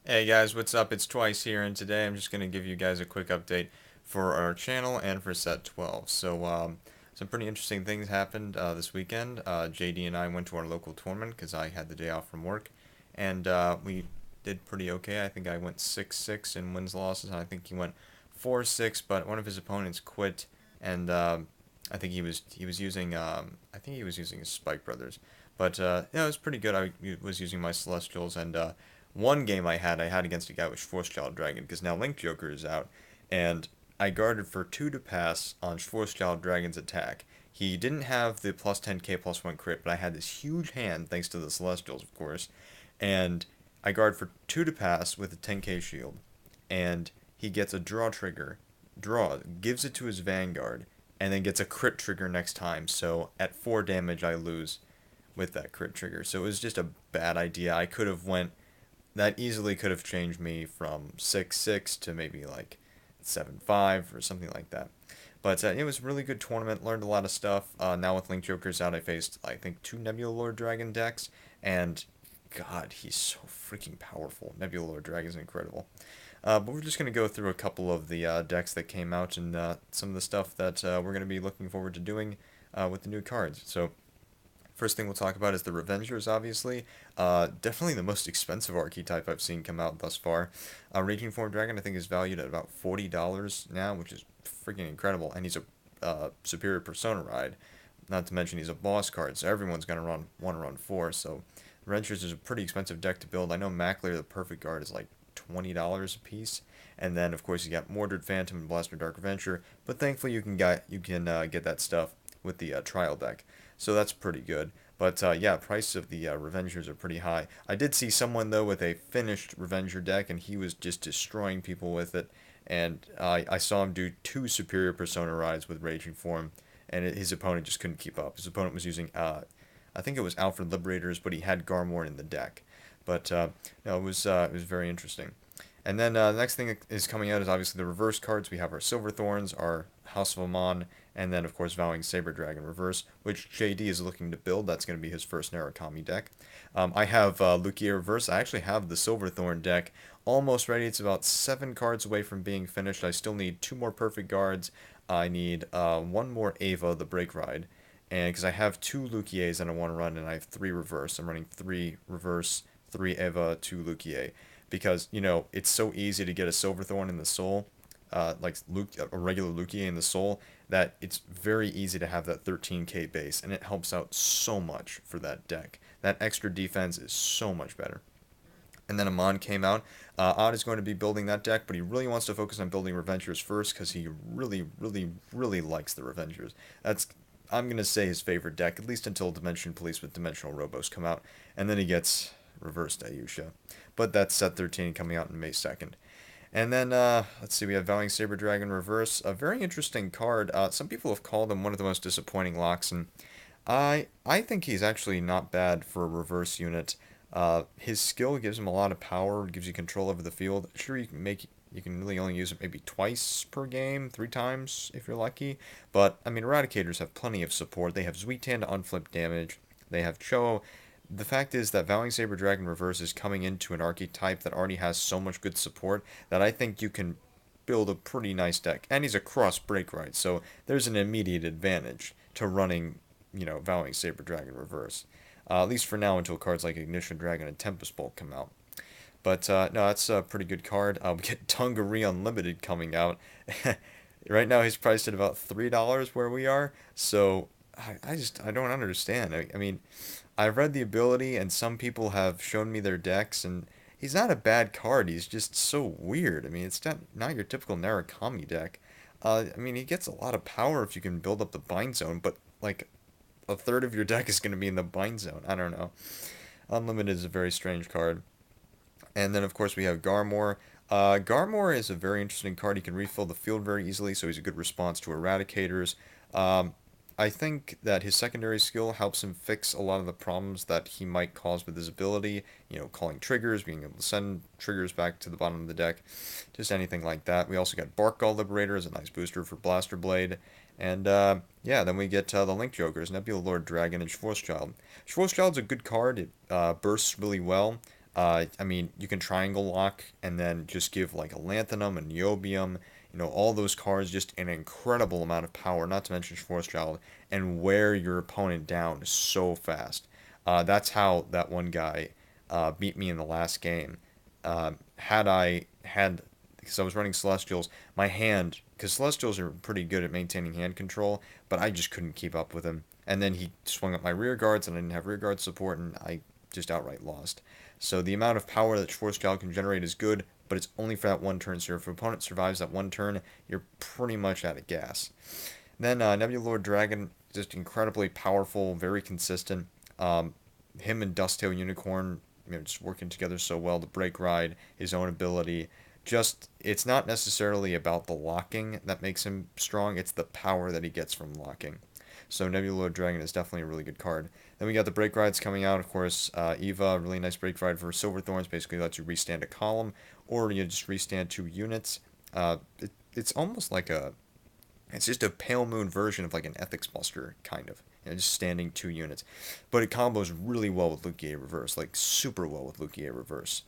Hey guys, what's up? It's Twice here, and today I'm just going to give you guys a quick update for our channel and for set 12. Some pretty interesting things happened this weekend. JD and I went to our local tournament because I had the day off from work, and we did pretty okay. I think I went 6-6 in wins losses, and I think he went 4-6, but one of his opponents quit, and I think he was using I think he was using his Spike Brothers, but yeah, it was pretty good. I was using my Celestials and. One game I had against a guy with Schwarzschild Dragon, because now Link Joker is out, and I guarded for 2 to pass on Schwarzschild Dragon's attack. He didn't have the plus 10k plus 1 crit, but I had this huge hand, thanks to the Celestials, of course, and I guard for 2 to pass with a 10k shield, and he gets a draw trigger, gives it to his Vanguard, and then gets a crit trigger next time, so at 4 damage I lose with that crit trigger. So it was just a bad idea. I could have went that easily could have changed me from 6-6 to maybe like 7-5 or something like that. But it was a really good tournament. Learned a lot of stuff. Now with Link Joker's out, I faced I think 2 Nebula Lord Dragon decks, and God, he's so freaking powerful. Nebula Lord Dragon is incredible. But we're just gonna go through a couple of the decks that came out and some of the stuff that we're gonna be looking forward to doing with the new cards. So first thing we'll talk about is the Revengers, obviously. Definitely the most expensive archetype I've seen come out thus far. Raging Form Dragon, I think, is valued at about $40 now, which is freaking incredible. And he's a superior Persona Ride. Not to mention he's a boss card, so everyone's going to want to run 4. So Revengers is a pretty expensive deck to build. I know Macler, the perfect guard, is like $20 a piece. And then, of course, you got Mordred Phantom and Blaster Dark Adventure. But thankfully, you can get that stuff with the trial deck. So that's pretty good. But yeah, price of the Revengers are pretty high. I did see someone though with a finished Revenger deck, and he was just destroying people with it. And I saw him do 2 superior Persona rides with Raging Form, and his opponent just couldn't keep up. His opponent was using, I think it was Alfred Liberators, but he had Garmor in the deck. But no, it was very interesting. And then the next thing that is coming out is obviously the reverse cards. We have our Silver Thorns, our House of Amon, and then of course Vowing Saber Dragon Reverse, which JD is looking to build. That's going to be his first Narukami deck. I have Lugia Reverse. I actually have the Silverthorn deck almost ready. It's about 7 cards away from being finished. I still need 2 more perfect guards. I need 1 more Ava, the Break Ride, and because I have 2 Lukias that I want to run, and I have 3 reverse. I'm running 3 reverse, 3 Eva, 2 Lukia, because it's so easy to get a Silverthorn in the soul, like a regular Lugia in the soul, that it's very easy to have that 13k base, and it helps out so much for that deck. That extra defense is so much better. And then Amon came out. Odd is going to be building that deck, but he really wants to focus on building Revengers first because he really, really, really likes the Revengers. That's, I'm going to say, his favorite deck, at least until Dimension Police with Dimensional Robos come out, and then he gets reversed Ayusha. But that's set 13 coming out on May 2nd. And then, let's see, we have Vowing Saber Dragon Reverse, a very interesting card. Some people have called him one of the most disappointing locks, and I think he's actually not bad for a reverse unit. His skill gives him a lot of power, gives you control over the field. Sure, you can really only use it maybe twice per game, 3 times if you're lucky. But I mean, Eradicators have plenty of support. They have Zuitan to unflip damage. They have Cho. The fact is that Vowing Saber Dragon Reverse is coming into an archetype that already has so much good support that I think you can build a pretty nice deck. And he's a cross break ride, so there's an immediate advantage to running, Vowing Saber Dragon Reverse. At least for now, until cards like Ignition Dragon and Tempest Bolt come out. But no, that's a pretty good card. We get Dungaree Unlimited coming out. Right now, he's priced at about $3 where we are. So I don't understand. I mean, I've read the ability, and some people have shown me their decks, and he's not a bad card. He's just so weird. I mean, it's not your typical Narukami deck. I mean, he gets a lot of power if you can build up the bind zone, but like a third of your deck is going to be in the bind zone. I don't know. Unlimited is a very strange card. And then, of course, we have Garmor. Garmor is a very interesting card. He can refill the field very easily, so he's a good response to Eradicators. Um, I think that his secondary skill helps him fix a lot of the problems that he might cause with his ability. Calling triggers, being able to send triggers back to the bottom of the deck, just anything like that. We also got Barkgull Liberator as a nice booster for Blaster Blade. And yeah, then we get the Link Jokers, Nebula Lord Dragon, and Schwarzschild. Schwarzschild's a good card. It bursts really well. I mean, you can triangle lock and then just give like a Lanthanum, a Niobium, all those cards just an incredible amount of power, not to mention Force Child, and wear your opponent down so fast. That's how that one guy beat me in the last game. Had I had, because I was running Celestials, my hand, because Celestials are pretty good at maintaining hand control, but I just couldn't keep up with him. And then he swung up my rear guards, and I didn't have rear guard support, and I just outright lost. So the amount of power that Force Child can generate is good, but it's only for that one turn. So if your opponent survives that one turn, you're pretty much out of gas. Then Nebula Lord Dragon, just incredibly powerful, very consistent. Him and Dusttail Unicorn, just working together so well. The Break Ride, his own ability. Just, it's not necessarily about the locking that makes him strong, it's the power that he gets from locking. So Nebula Lord Dragon is definitely a really good card. Then we got the Break Rides coming out, of course. Eva, really nice Break Ride for Silver Thorns, basically lets you restand a column, or you just restand 2 units. It's almost like it's just a Pale Moon version of like an Ethics Buster, kind of. Just standing 2 units. But it combos really well with Lugia Reverse, like super well with Lugia Reverse.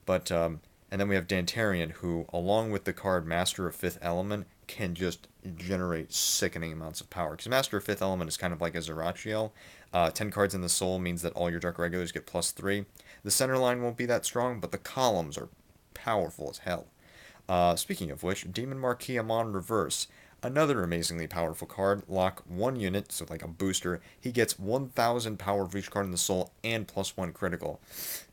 But, and then we have Dantarian, who, along with the card Master of Fifth Element, can just generate sickening amounts of power. Because Master of Fifth Element is kind of like a Zerachiel. 10 cards in the soul means that all your Dark Regulars get +3. The center line won't be that strong, but the columns are powerful as hell. Speaking of which, Demon Marquis Amon Reverse. Another amazingly powerful card. Lock 1 unit, so like a booster. He gets 1,000 power for each card in the soul and +1 critical.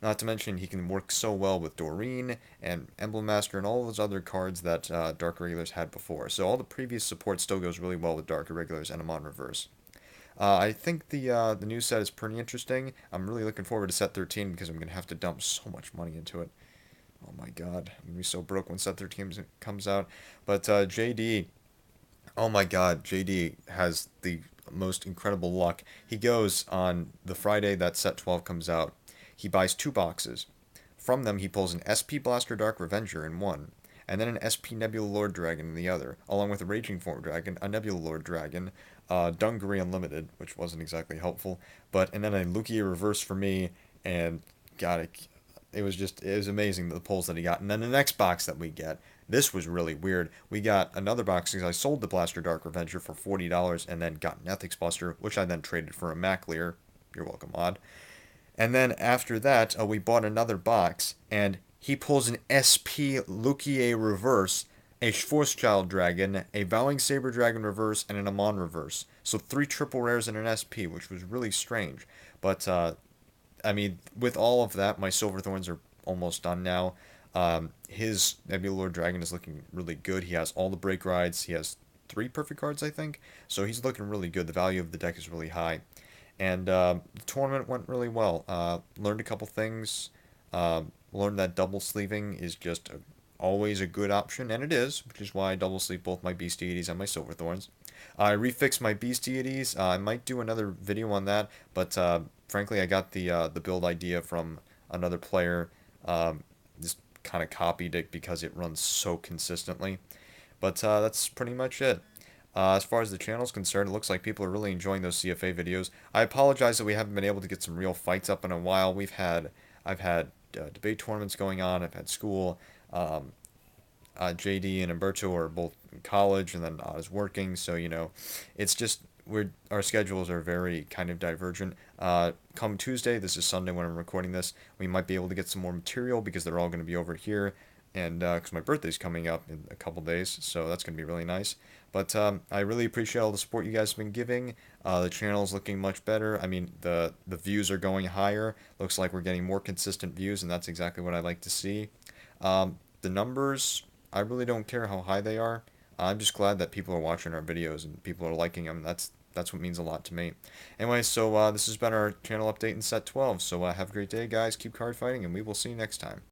Not to mention, he can work so well with Doreen and Emblem Master and all those other cards that Dark Irregulars had before. So all the previous support still goes really well with Dark Irregulars and Amon Reverse. I think the new set is pretty interesting. I'm really looking forward to set 13 because I'm going to have to dump so much money into it. Oh my god, I'm going to be so broke when set 13 comes out. But JD... Oh my god, JD has the most incredible luck. He goes on the Friday that set 12 comes out. He buys 2 boxes. From them, he pulls an SP Blaster Dark Revenger in one, and then an SP Nebula Lord Dragon in the other, along with a Raging Form Dragon, a Nebula Lord Dragon, Dungaree Unlimited, which wasn't exactly helpful, and then a Lugia Reverse for me, and god, it was amazing the pulls that he got. And then the next box that we get, this was really weird. We got another box because I sold the Blaster Dark Revenger for $40 and then got an Ethics Buster, which I then traded for a Maclear. You're welcome, Odd. And then after that, we bought another box, and he pulls an SP Lugia Reverse, a Force Child Dragon, a Vowing Saber Dragon Reverse, and an Amon Reverse. So 3 triple rares and an SP, which was really strange. But, I mean, with all of that, my Silver Thorns are almost done now. His Nebula Lord Dragon is looking really good. He has all the Break Rides. He has 3 perfect cards, I think. So he's looking really good. The value of the deck is really high. And the tournament went really well. Learned a couple things. Learned that double sleeving is just always a good option, and it is, which is why I double sleeve both my Beast Deities and my Silver Thorns. I refixed my Beast Deities. I might do another video on that, but frankly, I got the build idea from another player. Just kind of copied it because it runs so consistently. But that's pretty much it. As far as the channel is concerned, it looks like people are really enjoying those CFA videos. I apologize that we haven't been able to get some real fights up in a while. I've had debate tournaments going on. I've had school. JD and Umberto are both in college, and then I was working. So it's just our schedules are very kind of divergent. Come Tuesday, this is Sunday when I'm recording this, we might be able to get some more material because they're all going to be over here. And because my birthday's coming up in a couple days, so that's going to be really nice. But I really appreciate all the support you guys have been giving. The channel's looking much better. I mean, the views are going higher. Looks like we're getting more consistent views, and that's exactly what I like to see. The numbers, I really don't care how high they are. I'm just glad that people are watching our videos and people are liking them. That's what means a lot to me. Anyway, so this has been our channel update in set 12. So have a great day, guys. Keep card fighting, and we will see you next time.